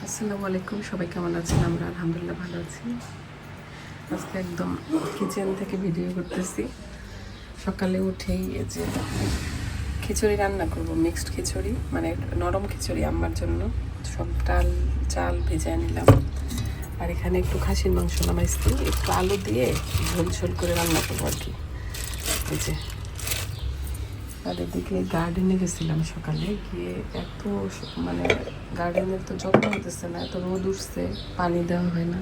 আসসালামু আলাইকুম, সবাই কেমন আছেন? আমরা আলহামদুলিল্লাহ ভালো আছি। আজকে একদম কিচেন থেকে ভিডিও করতেছি। সকালে উঠেই এই যে খিচুড়ি রান্না করব, মিক্সড খিচুড়ি, মানে নরম খিচুড়ি আম্মার জন্য। সব চাল ভেজে নিলাম, আর এখানে একটু খাসির মাংস নামাইছি, একটু আলু দিয়ে ঝোল ঝোল করে রান্না করবো আর কি। এই যে, আর এদিকে গার্ডেনে গেছিলাম সকালে গিয়ে, এত মানে গার্ডেনের তো যত্ন হতেছে না, এত রোদ উঠছে, পানি দেওয়া হয় না,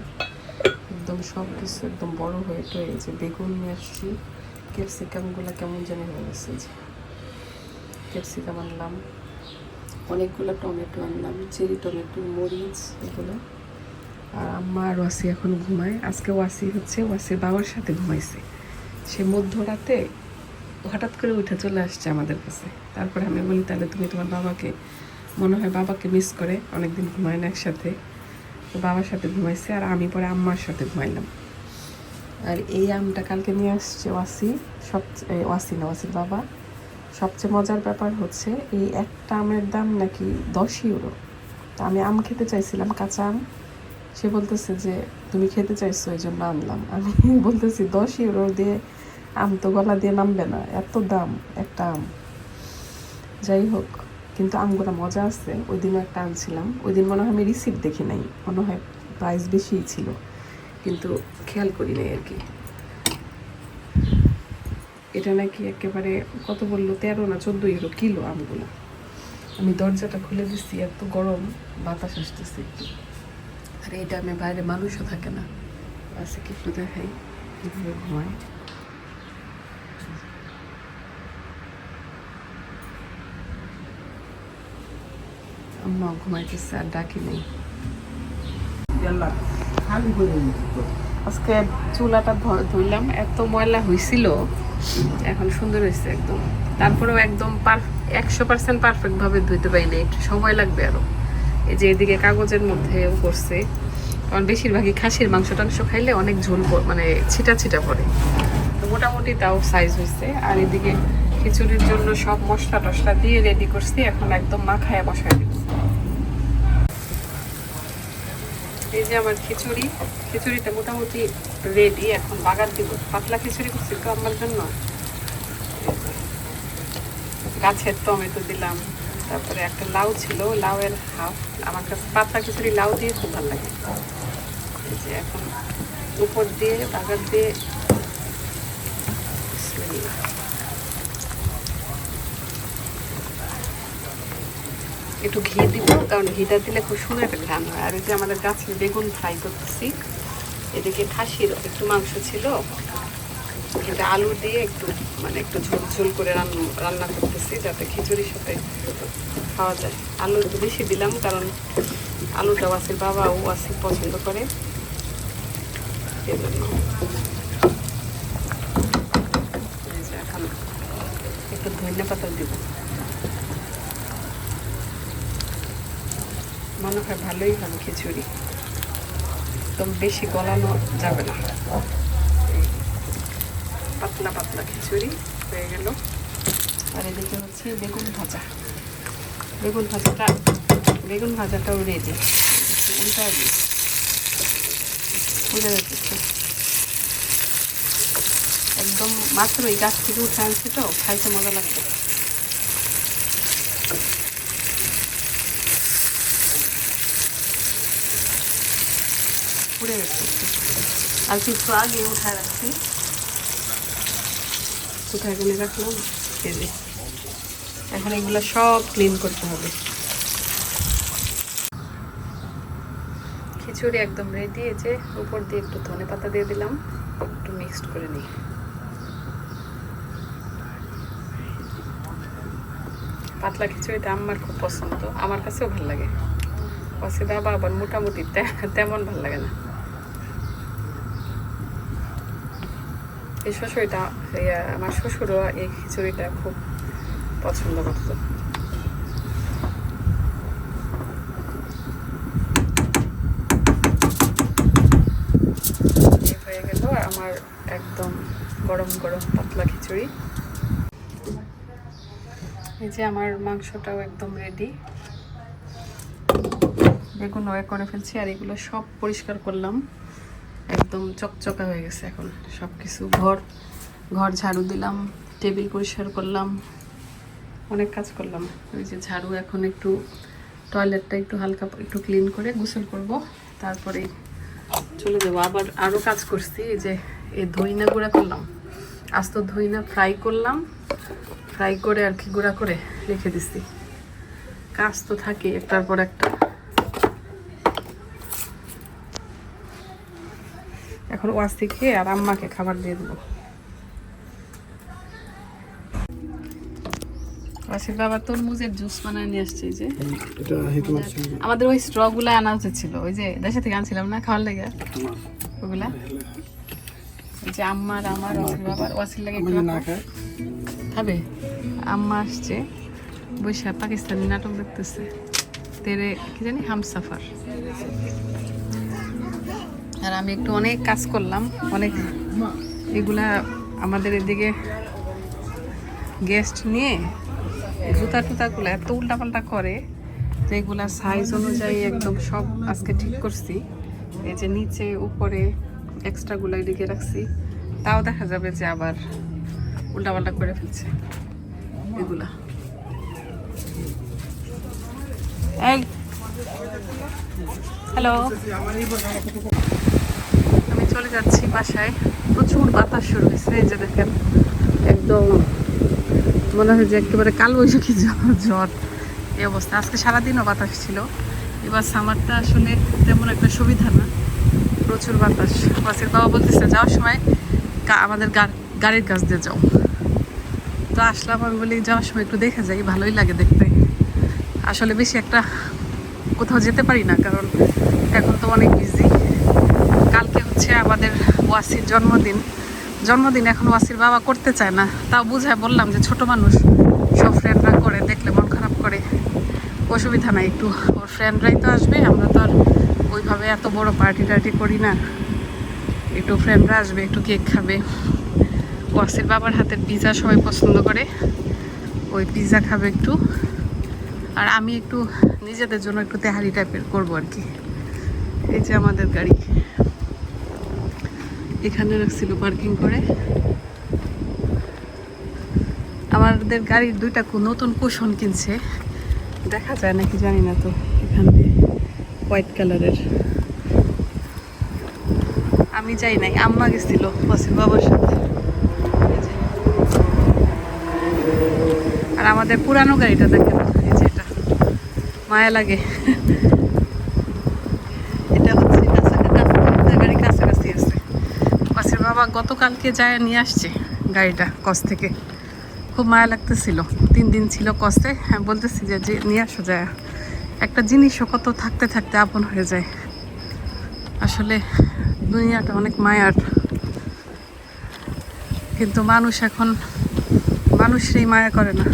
একদম সব কিছু একদম বড় হয়ে টয়ে। যে বেগুন নিয়ে আসছি, ক্যাপসিকামগুলো কেমন জানি হয়ে গেছে। যে ক্যাপসিকাম আনলাম, অনেকগুলো টমেটো আনলাম, চেরি টমেটো, মরিচ, এগুলো। আর আম্মা আর ওয়াসি এখন ঘুমায়। আজকে ওয়াসির বাবার সাথে ঘুমাইছে। সে মধ্যরাতে হঠাৎ করে উঠে চলে আসছে আমাদের কাছে। তারপরে আমি বলি, তাহলে তুমি তোমার বাবাকে, মনে হয় বাবাকে মিস করে, অনেকদিন ঘুমায় না একসাথে। তো বাবার সাথে ঘুমাইছে, আর আমি পরে আম্মার সাথে ঘুমাইলাম। আর এই আমটা কালকে নিয়ে আসছে ওয়াসির বাবা। সবচেয়ে মজার ব্যাপার হচ্ছে, এই একটা আমের দাম নাকি 10 ইউরো। তা আমি আম খেতে চাইছিলাম, কাঁচা আম। সে বলতেছে যে তুমি খেতে চাইছো এই জন্য আনলাম। আমি বলতেছি 10 ইউরো দিয়ে আম তো গলা দিয়ে নামবে না, এত দাম একটা আম। যাই হোক, কিন্তু আমগুলো মজা আছে। ওই দিনও একটা আনছিলাম, ওই দিন মনে হয় আমি রিসিপ্ট দেখি নাই, মনে হয় প্রাইস বেশিই ছিল, কিন্তু খেয়াল করি নাই আর কি। এটা নাকি একেবারে কত বললো, 13 না 14 ইউরো কিলো আমগুলো। আমি দরজাটা খুলে দিচ্ছি, এত গরম, বাতাস আসতেছে একটু। আর এটা আমি বাইরে মানুষও থাকে না। আছে কি একটু দেখাই কীভাবে ঘুমায়। আম্মা ঘুমাইতেছে, আর ডাকি নেই। আজকে চুলাটা ধুইলাম, এত ময়লা হয়েছিল, এখন সুন্দর হয়েছে একদম। তারপরেও একদম 100% পারফেক্টভাবে ধুইতে পারিনি, একটু সময় লাগবে আরও। এই যে এদিকে কাগজের মধ্যেও করছে, কারণ বেশিরভাগই খাসির মাংস টাংস খাইলে অনেক ঝোল, মানে ছিটা ছিটা পড়ে। তো মোটামুটি তাও সাইজ হয়েছে। আর এদিকে খিচুড়ির জন্য সব মশলা টশলা দিয়ে রেডি করছি, এখন একদম মাখায়া বসায় দিব। এই যে আমার খিচুড়িটা মোটামুটি রেডি, এখন বাগার দিব। পাতলা খিচুড়ি করছি তো আমার জন্য। গাছের টমেটো দিলাম, তারপরে একটা লাউ ছিল, লাউয়ের হাফ। আমার কাছে পাতলা খিচুড়ি লাউ দিয়ে খুব ভালো লাগে। এই যে এখন উপর দিয়ে বাগার দিয়ে একটু ঘি দিব, কারণ ঘিটা দিলে খুব সুন্দর একটা ঘ্রাণ হয়। আর এই যে আমাদের গাছের বেগুন ফ্রাই করতেছি। এদিকে খাসির একটু মাংস ছিল, এটা আলু দিয়ে একটু মানে একটু ঝোল ঝোল করে রান্না করতেছি, যাতে খিচুড়ির সাথে খাওয়া যায়। আলু একটু বেশি দিলাম, কারণ আলুটা ওয়াসির বাবা ও ওয়াসি পছন্দ করে, এজন্য। এখন একটু ধনিয়া পাতা দিব, মনে হয় ভালোই হবে খিচুড়ি, একদম বেশি গলানো যাবে না। পাতলা পাতলা খিচুড়ি হয়ে গেল। আর এদিকে হচ্ছে বেগুন ভাজাটাও রেডি। একদম মাত্র এই গাছ থেকে উঠে আনছি, তো খাইতে মজা লাগবে। পুড়ে গেছে আর কিছু আগে উঠায় রাখছি, কোথায় গেলে রাখলাম। এই যে এখন এগুলো সব ক্লিন করতে হবে। খিচুড়ি একদম রেডি। এই যে উপর দিয়ে একটু ধনে পাতা দিয়ে দিলাম, একটু মিক্সড করে নিই। পাতলা খিচুড়িটা আমার খুব পছন্দ, আমার কাছেও ভালো লাগে। ওয়াসি বাবা আবার মোটামুটি তেমন ভালো লাগে না। এই শ্বশুরটা, আমার শ্বশুরও এই খিচুড়িটা খুব পছন্দ করত। হয়ে গেল আমার একদম গরম গরম পাতলা খিচুড়ি। এই যে আমার মাংসটাও একদম রেডি। বেগুন করে ফেলছি, আর এগুলো সব পরিষ্কার করলাম, একদম চকচকা হয়ে গেছে এখন সব কিছু। ঘর ঝাড়ু দিলাম, টেবিল পরিষ্কার করলাম, অনেক কাজ করলাম। ওই যে ঝাড়ু, এখন একটু টয়লেটটা একটু হালকা একটু ক্লিন করে গোসল করব, তারপরে চলে যাবো। আবার আরও কাজ করছি, এই যে এই ধইনা গুঁড়া করলাম, আস্ত ধইনা ফ্রাই করলাম, ফ্রাই করে আর কি গুঁড়া করে রেখে দিছি। কাজ তো থাকে একটার পর একটা। এখন ওয়াসি খেয়ে আর আম্মাকে খাবার দিয়ে দেবো। ওয়াসির বাবা তরমুজের জুস বানায় নিয়ে আসছে। যে আমাদের ওই স্ট্র গুলা আনা উচিত ছিল, ওই যে দেশে থেকে আনছিলাম না খাওয়ার লেগে, ওগুলা। যে আমার ওয়াসির বাবার, ওয়াসির লাগে খাবে। আম্মা আসছে বৈশা পাকিস্তানি নাটক দেখতেছে, তেরে কি জানি হামসাফার। আর আমি একটু অনেক কাজ করলাম, অনেক। এগুলা আমাদের এদিকে গেস্ট নিয়ে জুতা টুতাগুলো এত উল্টাপাল্টা করে যে এগুলা সাইজ অনুযায়ী একদম সব আজকে ঠিক করছি। এই যে নিচে উপরে এক্সট্রাগুলো এদিকে রাখছি, তাও দেখা যাবে যে আবার উল্টাপাল্টা করে ফেলছে এগুলা। এই হ্যালো, আমি চলে যাচ্ছি বাসায়। প্রচুর বাতাস শুরু হয়েছে, এই যে দেখেন একদম মনে হয় যে একেবারে কালবৈশাখী ঝড় এই অবস্থা। আজকে সারাদিনও বাতাস ছিল। এবার সামারটা আসলে তেমন একটা সুবিধা না, প্রচুর বাতাস। বাসের বাবা বলতেছে যাওয়ার সময় আমাদের গাড়ির কাছ দিয়ে যাও। তো আসলাম, আমি বলি যাওয়ার সময় একটু দেখে যাই, ভালোই লাগে দেখতে। আসলে বেশি একটা কোথাও যেতে পারি না, কারণ এখন তো অনেক বিজি। কালকে হচ্ছে আমাদের ওয়াসির জন্মদিন। এখন ওয়াসির বাবা করতে চায় না, তাও বুঝায় বললাম যে ছোট মানুষ, সব ফ্রেন্ডরা করে, দেখলে মন খারাপ করে। অসুবিধা নাই, একটু ওর ফ্রেন্ডরাই তো আসবে, আমরা তো আর ওইভাবে এত বড় পার্টি করি না। একটু ফ্রেন্ডরা আসবে, একটু কেক খাবে। ওয়াসির বাবার হাতের পিৎজা সবাই পছন্দ করে, ওই পিৎজা খাবে একটু। আর আমি একটু নিজেদের জন্য একটু তেহারি টাইপের করবো আর কি। এই যে আমাদের গাড়ি এখানে রাখছিল পার্কিং করে। আমাদের গাড়ির দুইটা নতুন কুশন কিনছে, দেখা যায় নাকি জানি না, তো এখান দিয়ে হোয়াইট কালারের। আমি যাই নাই, আম্মা গেছিল ওয়াসির বাবার সাথে। আর আমাদের পুরানো গাড়িটা দেখেন, এই যে এটা মায়া লাগে। এটা হচ্ছে গাড়ি কাছাকাছি আছে। ওয়াসির বাবা গতকালকে যায় নিয়ে আসছে গাড়িটা কস থেকে, খুব মায়া লাগতেছিল। 3 দিন ছিল কষ্টে, আমি বলতেছি যে নিয়ে আসো যায়। একটা জিনিসও কত থাকতে থাকতে আপন হয়ে যায়। আসলে দুনিয়াটা অনেক মায়ার, কিন্তু মানুষ এখন মানুষেরই মায়া করে না।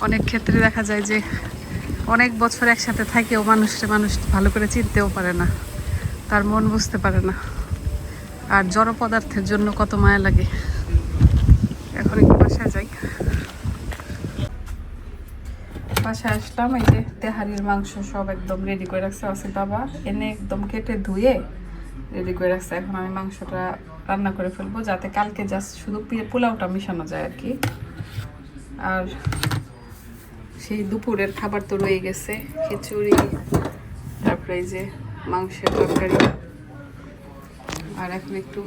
অনেক ক্ষেত্রে দেখা যায় যে অনেক বছর একসাথে থাকেও মানুষ ভালো করে চিনতেও পারে না, তার মন বুঝতে পারে না। আর জড় পদার্থের জন্য কত মায়া লাগে। এখন একটু বাসায় যাই। বাসায় আসলাম, এই যে তেহারির মাংস সব একদম রেডি করে রাখছে ওয়াসির বাবা, এনে একদম কেটে ধুয়ে রেডি করে রাখছে। এখন আমি মাংসটা রান্না করে ফেলবো, যাতে কালকে জাস্ট শুধু পোলাওটা মিশানো যায় আর কি। আর সেই দুপুরের খাবার তো রয়ে গেছে, খিচুড়ি, তারপরে এই যে মাংসের তরকারি। আর এখন একটু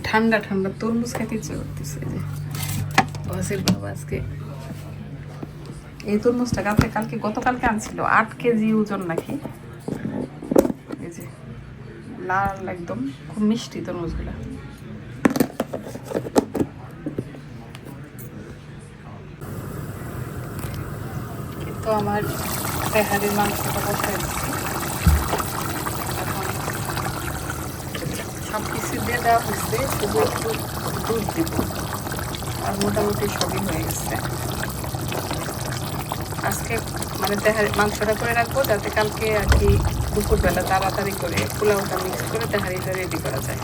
ঠান্ডা তরমুজ খেতে ইচ্ছে করতেছে। যে ওয়াসির বাবা আজকে এই তরমুজটা গতকালকে আনছিল, 8 কেজি ওজন নাকি। এই যে লাল একদম, খুব মিষ্টি তরমুজগুলা। তো আমার তেহারির মাংসটা বসাই দিচ্ছি। এখন সব কিছু দিয়ে দেওয়া হয়েছে, শুধু একটু দুধ দিব, আর মোটামুটি সবই হয়ে গেছে। আজকে মানে মাংসটা করে রাখবো, যাতে কালকে আর কি দুপুরবেলা তাড়াতাড়ি করে পোলাওটা মিক্স করে তেহারিটা রেডি করা যায়।